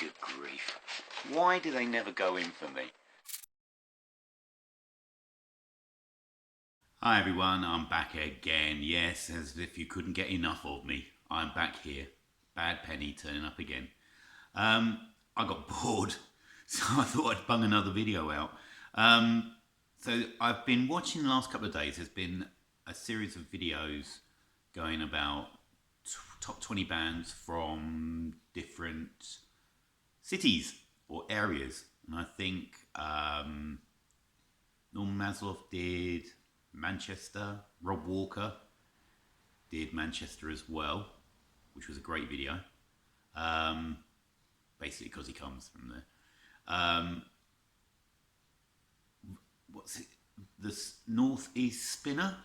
Good grief. Why do they never go in for me? Hi everyone, I'm back again. Yes, as if you couldn't get enough of me. I'm back here. Bad Penny turning up again. I got bored, so I thought I'd bung another video out. So I've been watching the last couple of days. There's been a series of videos going about top 20 bands from different cities or areas. And I think Norman Maslow did Manchester, Rob Walker did Manchester as well, which was a great video. Basically because he comes from there. What's it? The Northeast Spinner,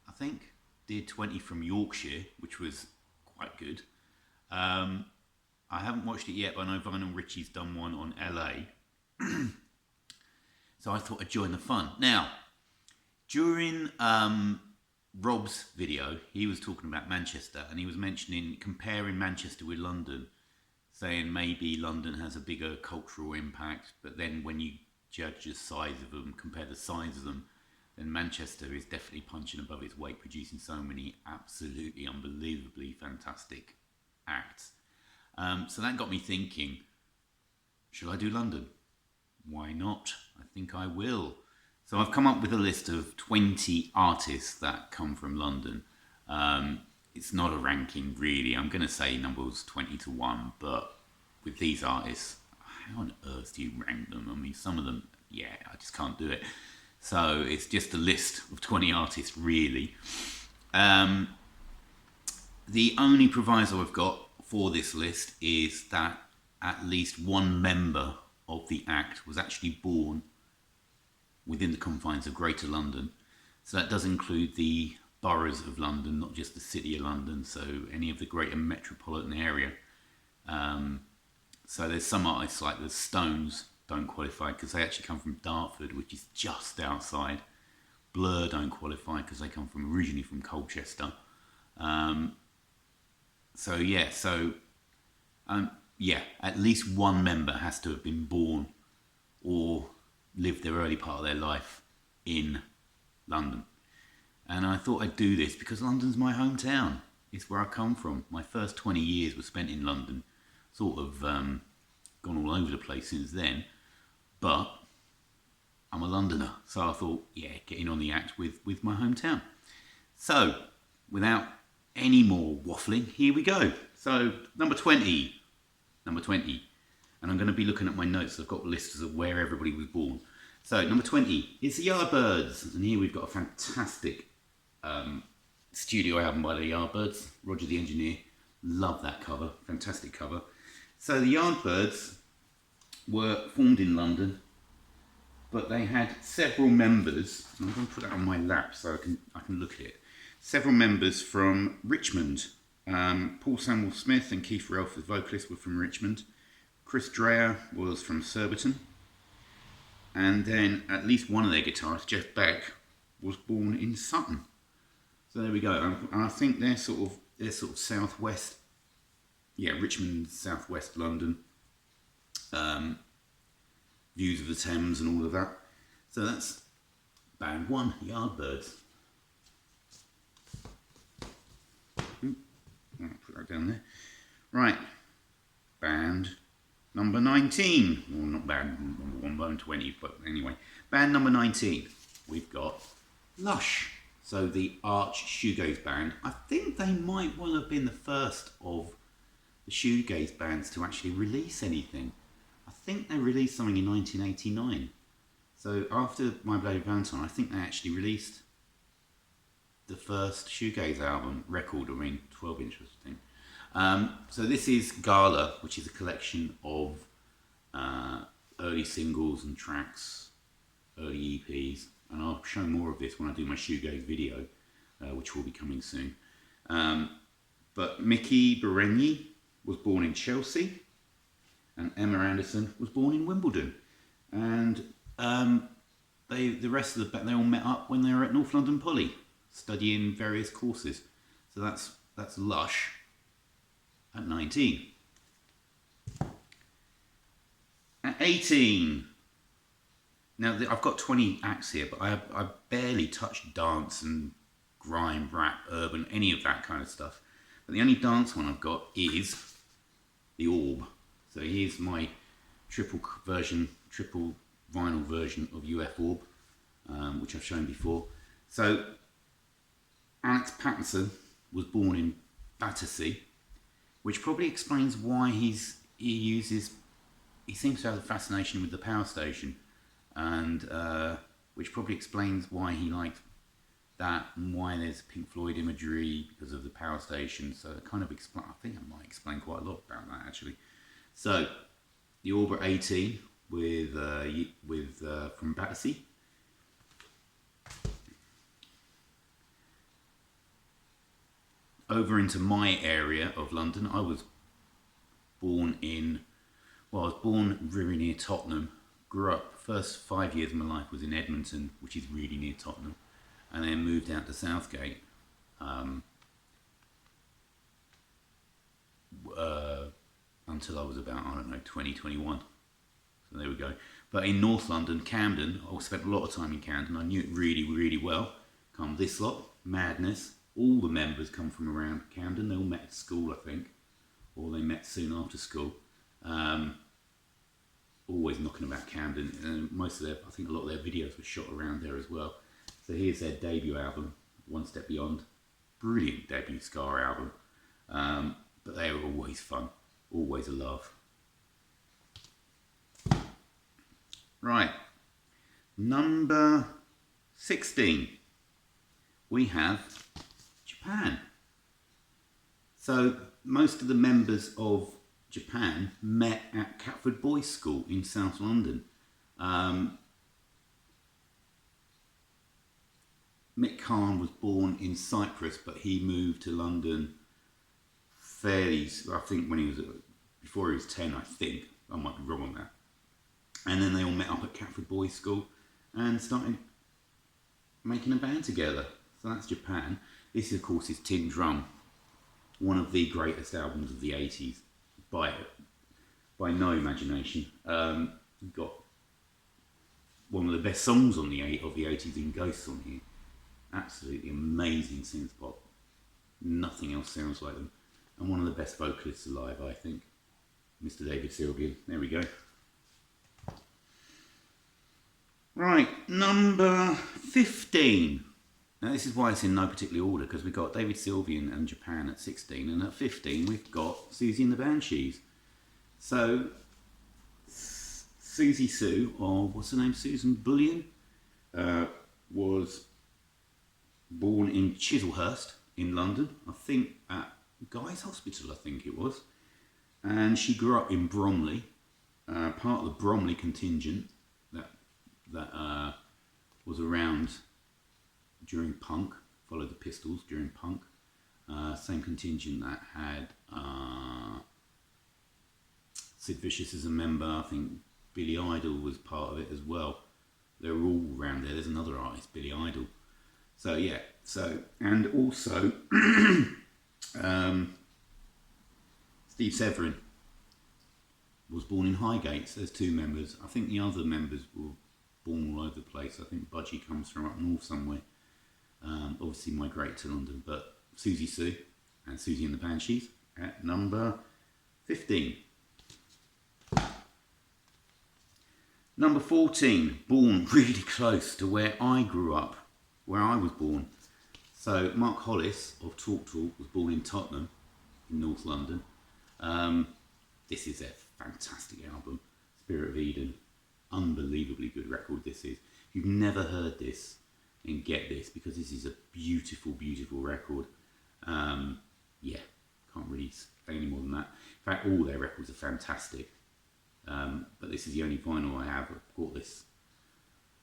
I think, did 20 from Yorkshire, which was quite good. I haven't watched it yet, but I know Vinyl Richie's done one on LA. So I thought I'd join the fun. Now, during Rob's video, he was talking about Manchester, and he was comparing Manchester with London, saying maybe London has a bigger cultural impact, but then when you judge the size of them, compare the size of them, then Manchester is definitely punching above its weight, producing so many absolutely unbelievably fantastic acts. So that got me thinking, should I do London? Why not? I think I will. So I've come up with a list of 20 artists that come from London. It's not a ranking really. I'm going to say numbers 20 to 1, but with these artists, how on earth do you rank them? I mean, some of them, yeah, I just can't do it. So it's just a list of 20 artists really. The only proviso I've got for this list is that at least one member of the act was actually born within the confines of Greater London. So that does include the boroughs of London, not just the City of London, so any of the greater metropolitan area. So there's some artists like the Stones don't qualify because they actually come from Dartford, which is just outside. Blur don't qualify because they come originally from Colchester. At least one member has to have been born or lived their early part of their life in London. And I thought I'd do this because London's my hometown. It's where I come from. My first 20 years were spent in London. Sort of gone all over the place since then. But I'm a Londoner. So I thought, yeah, getting on the act with my hometown. So, without any more waffling, here we go. So, number 20. And I'm going to be looking at my notes. I've got lists of where everybody was born. So, number 20 is the Yardbirds. And here we've got a fantastic studio album by the Yardbirds. Roger the Engineer. Love that cover. Fantastic cover. So, the Yardbirds were formed in London, but they had several members. I'm going to put that on my lap so I can look at it. Several members from Richmond. Paul Samuel Smith and Keith Relf, the vocalist, were from Richmond. Chris Dreyer was from Surbiton. And then at least one of their guitarists, Jeff Beck, was born in Sutton. So there we go. And I think they're sort of southwest. Yeah, Richmond, southwest London. Views of the Thames and all of that. So that's band 1, Yardbirds. I'll put that down there. Right, band number 19. Well, not band number 1, band 20, but anyway. Band number 19, we've got Lush. So the arch shoegaze band. I think they might well have been the first of the shoegaze bands to actually release anything. I think they released something in 1989. So after My Bloody Valentine, I think they actually released the first shoegaze record, 12-inch thing. So this is Gala, which is a collection of early singles and tracks, early EPs, and I'll show more of this when I do my shoegaze video, which will be coming soon. But Mickey Bereni was born in Chelsea, and Emma Anderson was born in Wimbledon. And the rest of the band, they all met up when they were at North London Poly, studying various courses. So that's Lush at 19. 18. Now, I've got 20 acts here, but I barely touched dance and grime, rap, urban, any of that kind of stuff. But the only dance one I've got is the Orb. So here's my triple vinyl version of UF Orb, which I've shown before. So Alex Pattinson was born in Battersea, which probably explains why he seems to have a fascination with the power station, and which probably explains why he liked that and why there's Pink Floyd imagery because of the power station. So it kind of I think I might explain quite a lot about that actually. So the Orb at 18 with from Battersea. Over into my area of London, I was born very near Tottenham. Grew up, first 5 years of my life was in Edmonton, which is really near Tottenham, and then moved out to Southgate until I was about, 20, 21. So there we go. But in North London, Camden, I spent a lot of time in Camden. I knew it really, really well. Come this lot, Madness. All the members come from around Camden. They all met at school, I think, or they met soon after school. Always knocking about Camden, and I think a lot of their videos were shot around there as well. So here's their debut album, One Step Beyond. Brilliant debut ska album, but they were always fun, always a laugh. Right, number 16, we have Japan. So most of the members of Japan met at Catford Boys School in South London. Mick Karn was born in Cyprus, but he moved to London I think before he was 10, I think. I might be wrong on that. And then they all met up at Catford Boys School and started making a band together. So that's Japan. This, of course, is Tin Drum, one of the greatest albums of the 80s. By no imagination. Got one of the best songs of the 80s in Ghosts on here. Absolutely amazing synth pop. Nothing else sounds like them. And one of the best vocalists alive, I think. Mr. David Sylvian. There we go. Right, number 15. Now this is why it's in no particular order, because we've got David Sylvian and Japan at 16, and at 15 we've got Siouxsie and the Banshees. So, Siouxsie Sue, or what's her name, Susan Bullion, was born in Chislehurst in London, I think at Guy's Hospital, I think it was. And she grew up in Bromley, part of the Bromley contingent that was around during punk, followed the Pistols during punk. Same contingent that had Sid Vicious as a member. I think Billy Idol was part of it as well. They were all around there. There's another artist, Billy Idol. So yeah, and also Steve Severin was born in Highgate. So there's two members. I think the other members were born all over the place. I think Budgie comes from up north somewhere. Obviously migrated to London, but Siouxsie Sue and Siouxsie and the Banshees at number 15. Number 14, born really close to where I grew up, where I was born. So Mark Hollis of Talk Talk was born in Tottenham, in North London. This is a fantastic album, Spirit of Eden. Unbelievably good record this is. If you've never heard this, and get this, because this is a beautiful, beautiful record. Yeah, can't really say any more than that. In fact, all their records are fantastic. But this is the only vinyl I have. I've got this.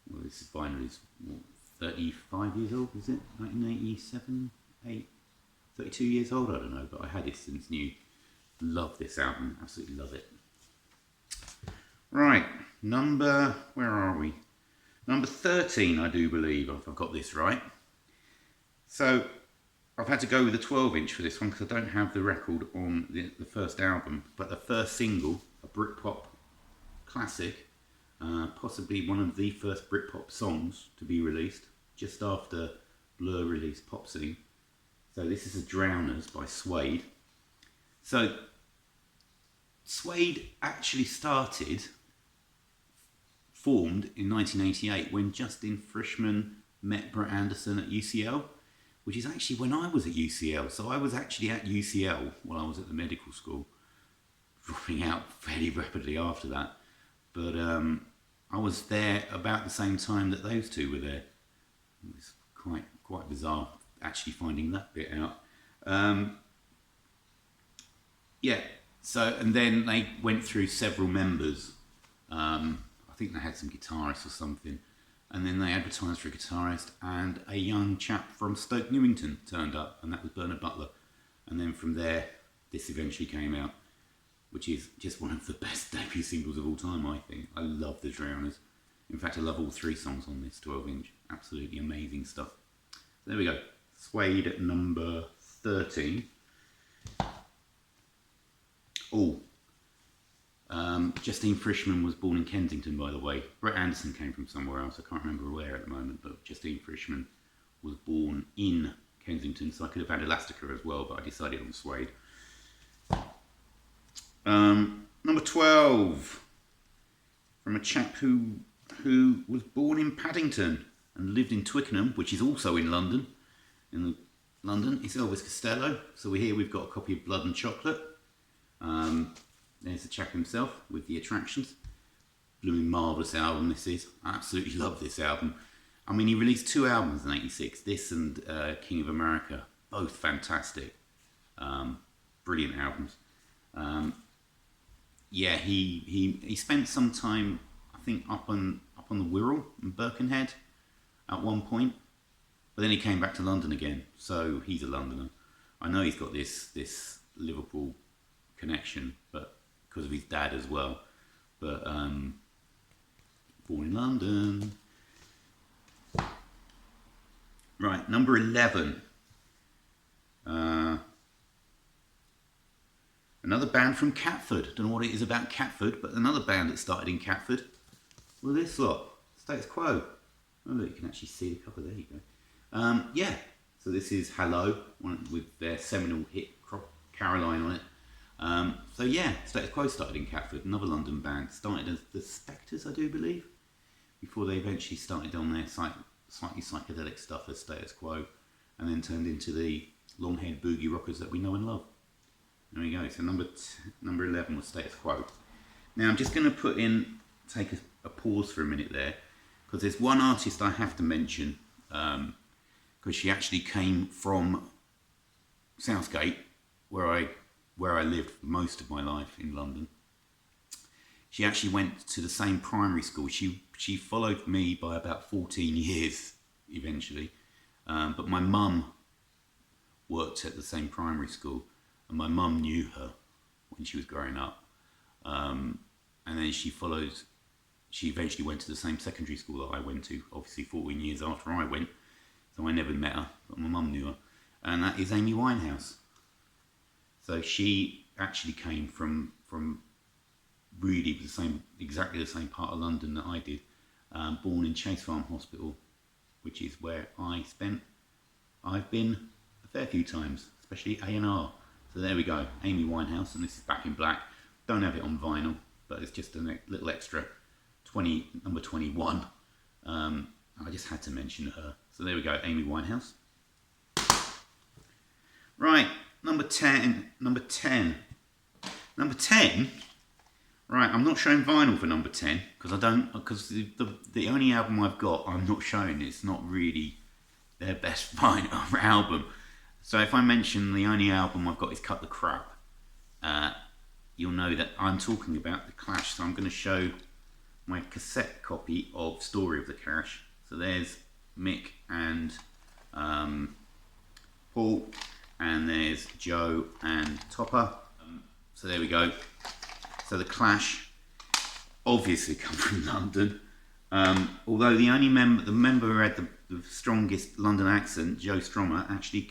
Well, this vinyl is 35 years old, is it? 1987? 32 years old? I don't know, but I had it since new. Love this album, absolutely love it. Right, where are we? Number 13, I do believe, if I've got this right. So, I've had to go with a 12-inch for this one because I don't have the record on the first album. But the first single, a Britpop classic, possibly one of the first Britpop songs to be released, just after Blur released Pop Scene. So this is The Drowners by Suede. So Suede actually formed in 1988 when Justin Frischman met Brett Anderson at UCL, which is actually when I was at UCL. So I was actually at UCL while I was at the medical school, dropping out fairly rapidly after that. But I was there about the same time that those two were there. It was quite bizarre actually finding that bit out. Yeah, so, and then they went through several members. I think they had some guitarists or something. And then they advertised for a guitarist, and a young chap from Stoke Newington turned up, and that was Bernard Butler. And then from there, this eventually came out, which is just one of the best debut singles of all time, I think. I love The Drowners. In fact, I love all 3 songs on this 12-inch. Absolutely amazing stuff. There we go. Suede at number 13. Oh, Justine Frischman was born in Kensington, by the way. Brett Anderson came from somewhere else. I can't remember where at the moment, but Justine Frischman was born in Kensington, so I could have had Elastica as well, but I decided on Suede. Number 12, from a chap who was born in Paddington and lived in Twickenham, which is also in London. It's Elvis Costello. So we've got a copy of Blood and Chocolate. There's the chap himself with the Attractions. Blooming marvellous album this is. I absolutely love this album. I mean, he released 2 albums in '86. This and King of America, both fantastic. Brilliant albums. Yeah, he spent some time, I think, up on the Wirral in Birkenhead at one point, but then he came back to London again. So he's a Londoner. I know he's got this Liverpool connection, but because of his dad as well. But born in London. Right, number 11. Another band from Catford. Don't know what it is about Catford, but another band that started in Catford. Well, this lot, Status Quo. Oh, look, you can actually see the cover. There you go. Yeah, so this is Hello, with their seminal hit Caroline on it. So yeah, Status Quo started in Catford, another London band. Started as the Spectres, I do believe, before they eventually started on their slightly psychedelic stuff as Status Quo, and then turned into the long-haired boogie rockers that we know and love. There we go. So number 11 was Status Quo. Now I'm just going to take a pause for a minute there, because there's one artist I have to mention, because she actually came from Southgate, where I lived for most of my life in London. She actually went to the same primary school. She followed me by about 14 years eventually, but my mum worked at the same primary school, and my mum knew her when she was growing up, and then she eventually went to the same secondary school that I went to, obviously 14 years after I went, so I never met her, but my mum knew her, and that is Amy Winehouse. So she actually came from really exactly the same part of London that I did, born in Chase Farm Hospital, which is where I've been a fair few times, especially A&R. So there we go, Amy Winehouse, and this is Back in Black. Don't have it on vinyl, but it's just a little extra, number 21. I just had to mention her. So there we go, Amy Winehouse. Right, number 10. Right, I'm not showing vinyl for number 10, because the only album I've got, I'm not showing. It's not really their best vinyl album. So if I mention the only album I've got is Cut the Crap, you'll know that I'm talking about The Clash. So I'm going to show my cassette copy of Story of the Clash. So there's Mick and Paul, and there's Joe and Topper. So there we go. So The Clash obviously come from London. Although the member who had the strongest London accent, Joe Strummer, actually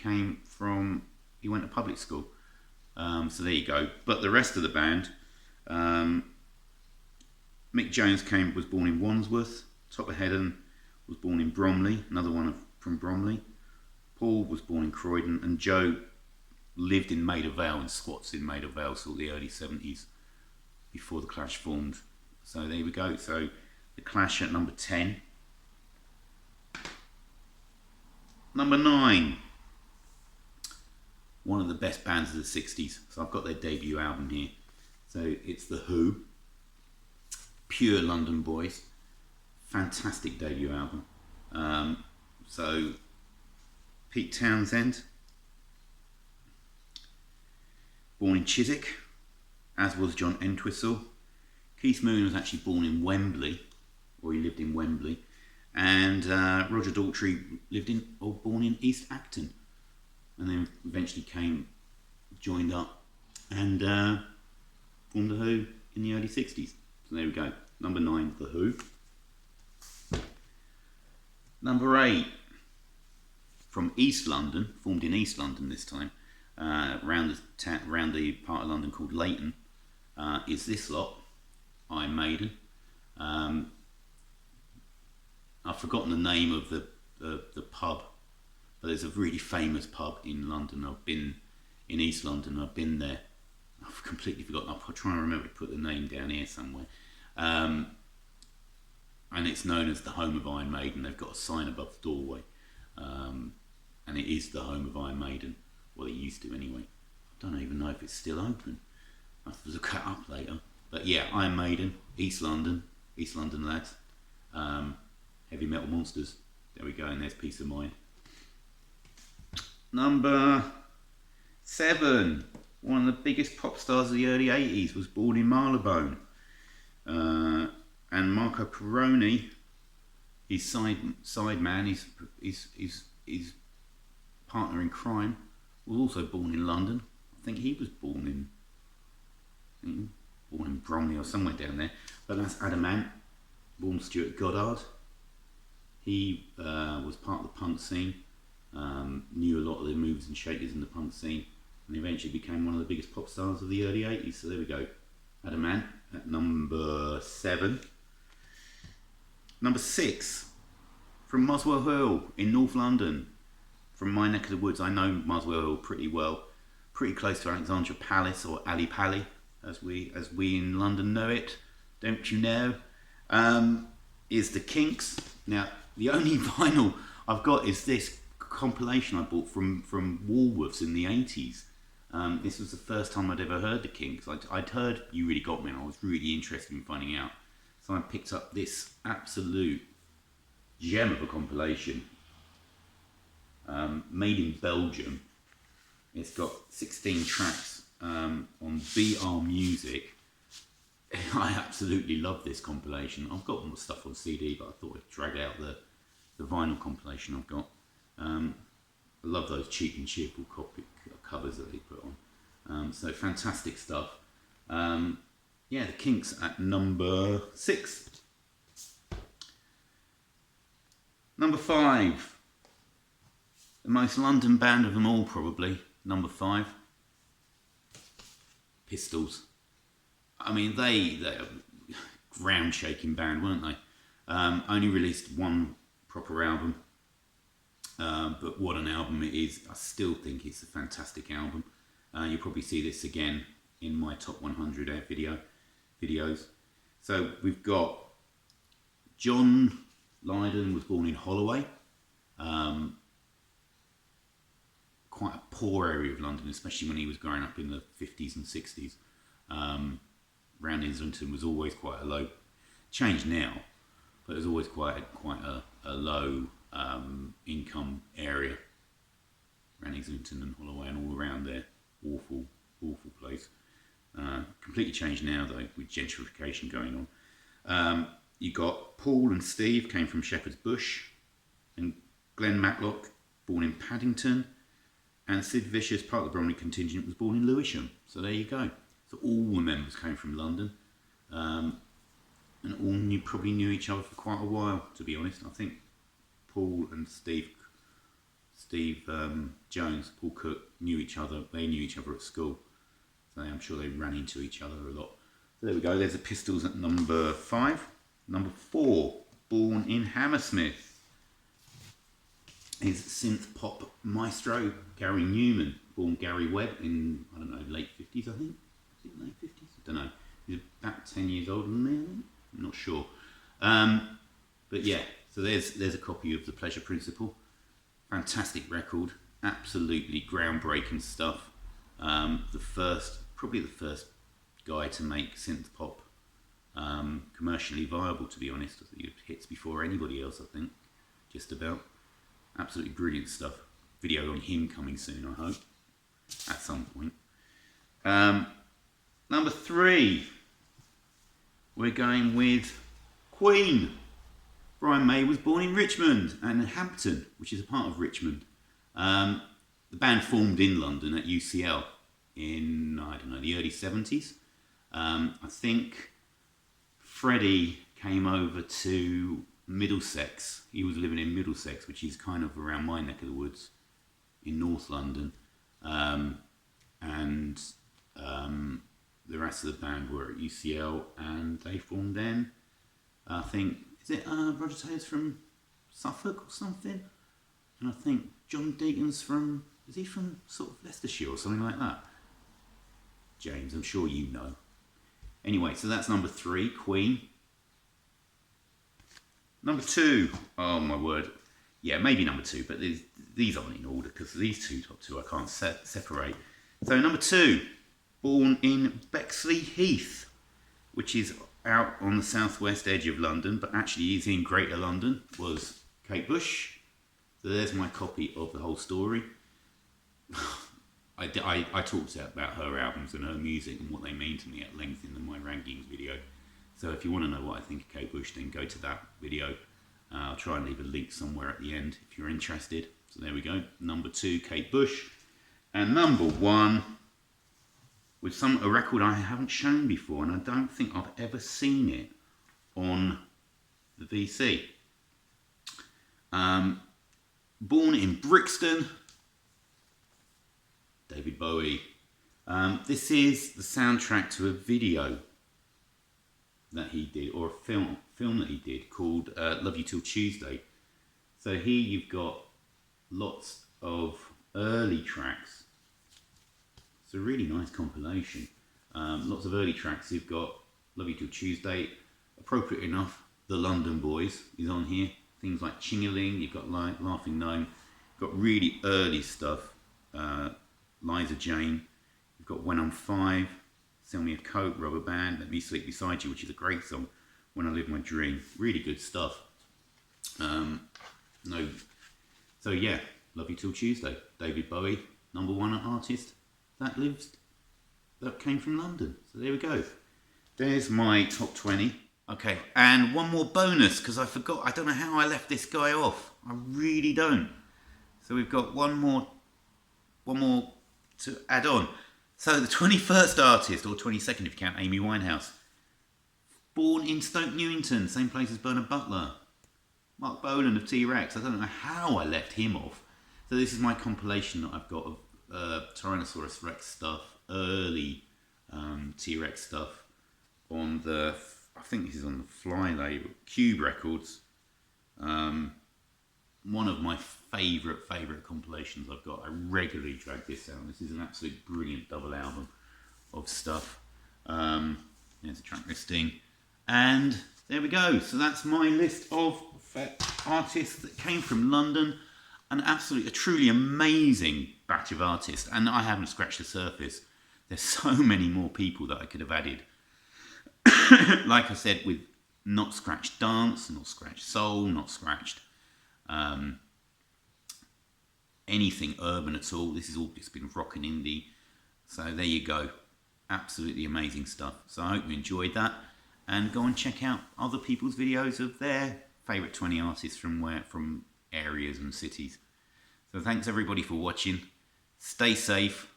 he went to public school. So there you go. But the rest of the band, Mick Jones was born in Wandsworth. Topper Headon was born in Bromley, another one from Bromley. Paul was born in Croydon, and Joe lived in Maida Vale and squats in Maida Vale till the early 70s before the Clash formed. So there we go. So the Clash at number 10. Number 9. One of the best bands of the 60s. So I've got their debut album here. So it's The Who. Pure London boys. Fantastic debut album. So Pete Townsend, born in Chiswick, as was John Entwistle. Keith Moon was actually born in Wembley, or he lived in Wembley, and Roger Daltrey born in East Acton, and then eventually joined up and formed The Who in the early 60s. So there we go, number 9, The Who. Number 8, from East London, formed in East London this time, around the part of London called Leighton, is this lot, Iron Maiden. I've forgotten the name of the pub, but there's a really famous pub in London. I've been in East London, I've been there. I've completely forgotten. I'll try and remember to put the name down here somewhere. And it's known as the home of Iron Maiden. They've got a sign above the doorway. And it is the home of Iron Maiden. Well, it used to anyway. I don't even know if it's still open. I'll have to look that up later. But yeah, Iron Maiden, East London lads. Heavy Metal Monsters. There we go, and there's Peace of Mind. Number 7. One of the biggest pop stars of the early 80s was born in Marylebone. And Marco Perrone, his side man, his partner in crime, was also born in London. I think he was born in Bromley or somewhere down there. But that's Adam Ant, born Stewart Godard. He was part of the punk scene, knew a lot of the movers and shakers in the punk scene, and eventually became one of the biggest pop stars of the early 80s. So there we go, Adam Ant at number 7. Number 6, from Muswell Hill in North London. From my neck of the woods, I know Muswell Hill pretty well. Pretty close to Alexandra Palace, or Ali Pali, as we in London know it. Don't you know? Is the Kinks. Now, the only vinyl I've got is this compilation I bought from Woolworths in the 80s. This was the first time I'd ever heard the Kinks. I'd heard You Really Got Me, and I was really interested in finding out. So I picked up this absolute gem of a compilation, made in Belgium. It's got 16 tracks on BR Music. I absolutely love this compilation. I've got more stuff on CD, but I thought I'd drag out the vinyl compilation I've got. I love those cheap and cheerful covers that they put on. So fantastic stuff. Yeah, the Kinks at number 6. Number 5. The most London band of them all, probably. Number 5. Pistols. I mean, they're a ground-shaking band, weren't they? Only released one proper album. But what an album it is. I still think it's a fantastic album. You'll probably see this again in my top 100 videos. So we've got John Lydon was born in Holloway. Quite a poor area of London, especially when he was growing up in the 50s and 60s. Round Islington was always quite a low, changed now, but it was always quite a low income area. Round Islington and Holloway and all around there. Awful place. Completely changed now though, with gentrification going on. You got Paul and Steve came from Shepherd's Bush, and Glenn Matlock, born in Paddington, and Sid Vicious, part of the Bromley contingent, was born in Lewisham. So there you go. So all the members came from London, and all probably knew each other for quite a while, to be honest. I think Paul and Steve Jones, Paul Cook, knew each other. They knew each other at school, so I'm sure they ran into each other a lot. So there we go, there's the Pistols at number 5. Number 4, Born in Hammersmith, is synth pop maestro Gary Numan, born Gary Webb in, I don't know, late 50s I think. Is it late 50s? I don't know. He's about 10 years older than me, I think. I'm not sure. But yeah, so there's a copy of The Pleasure Principle. Fantastic record, absolutely groundbreaking stuff. Probably the first guy to make synth pop commercially viable, to be honest. He had hits before anybody else, I think, just about. Absolutely brilliant stuff. Video on him coming soon, I hope, at some point. Number 3, we're going with Queen. Brian May was born in Richmond and Hampton, which is a part of Richmond. The band formed in London at UCL in, I don't know, the early 70s. I think Freddie came over to Middlesex. He was living in Middlesex, which is kind of around my neck of the woods in North London. And the rest of the band were at UCL, and they formed then. I think, is it Roger Taylor's from Suffolk or something? And I think John Deacon's is he from sort of Leicestershire or something like that? James, I'm sure you know. Anyway, so that's number 3, Queen. Number 2, oh my word. Yeah, maybe number 2, but these aren't in order because these top two I can't separate. So number 2, born in Bexley Heath, which is out on the southwest edge of London, but actually is in Greater London, was Kate Bush. So there's my copy of the whole story. I talked about her albums and her music and what they mean to me at length in my rankings video. So if you want to know what I think of Kate Bush, then go to that video. I'll try and leave a link somewhere at the end if you're interested. So there we go. Number 2, Kate Bush. And number 1, with a record I haven't shown before, and I don't think I've ever seen it on the VC. Born in Brixton, David Bowie. This is the soundtrack to a video that he did, or a film that he did called Love You Till Tuesday. So here you've got lots of early tracks. It's a really nice compilation. Lots of early tracks. You've got Love You Till Tuesday, appropriate enough, The London Boys is on here. Things like Chingaling, you've got Laughing Gnome. You've got really early stuff. Liza Jane. You've got When I'm 5, Sell Me a Coat, Rubber Band, Let Me Sleep Beside You, which is a great song. When I Live My Dream. Really good stuff. So yeah, Love You Till Tuesday. David Bowie, number 1 artist that came from London. So there we go. There's my top 20. Okay, and one more bonus, because I forgot. I don't know how I left this guy off. I really don't. So we've got one more to add on. So the 21st artist, or 22nd if you count Amy Winehouse, born in Stoke Newington, same place as Bernard Butler. Mark Bolan of T-Rex. I don't know how I left him off. So this is my compilation that I've got of Tyrannosaurus Rex stuff, early T-Rex stuff on the, I think this is on the Fly label, Cube Records. One of my favourite compilations I've got. I regularly drag this out. This is an absolute brilliant double album of stuff. There's a track listing. And there we go. So that's my list of artists that came from London. A truly amazing batch of artists. And I haven't scratched the surface. There's so many more people that I could have added. Like I said, with not scratched dance, not scratched soul, not scratched anything urban at all. This has all just been rock and indie. So there you go. Absolutely amazing stuff. So I hope you enjoyed that. And go and check out other people's videos of their favourite 20 artists from areas and cities. So thanks everybody for watching. Stay safe,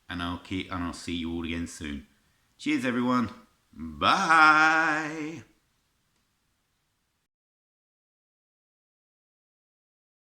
and I'll see you all again soon. Cheers everyone. Bye.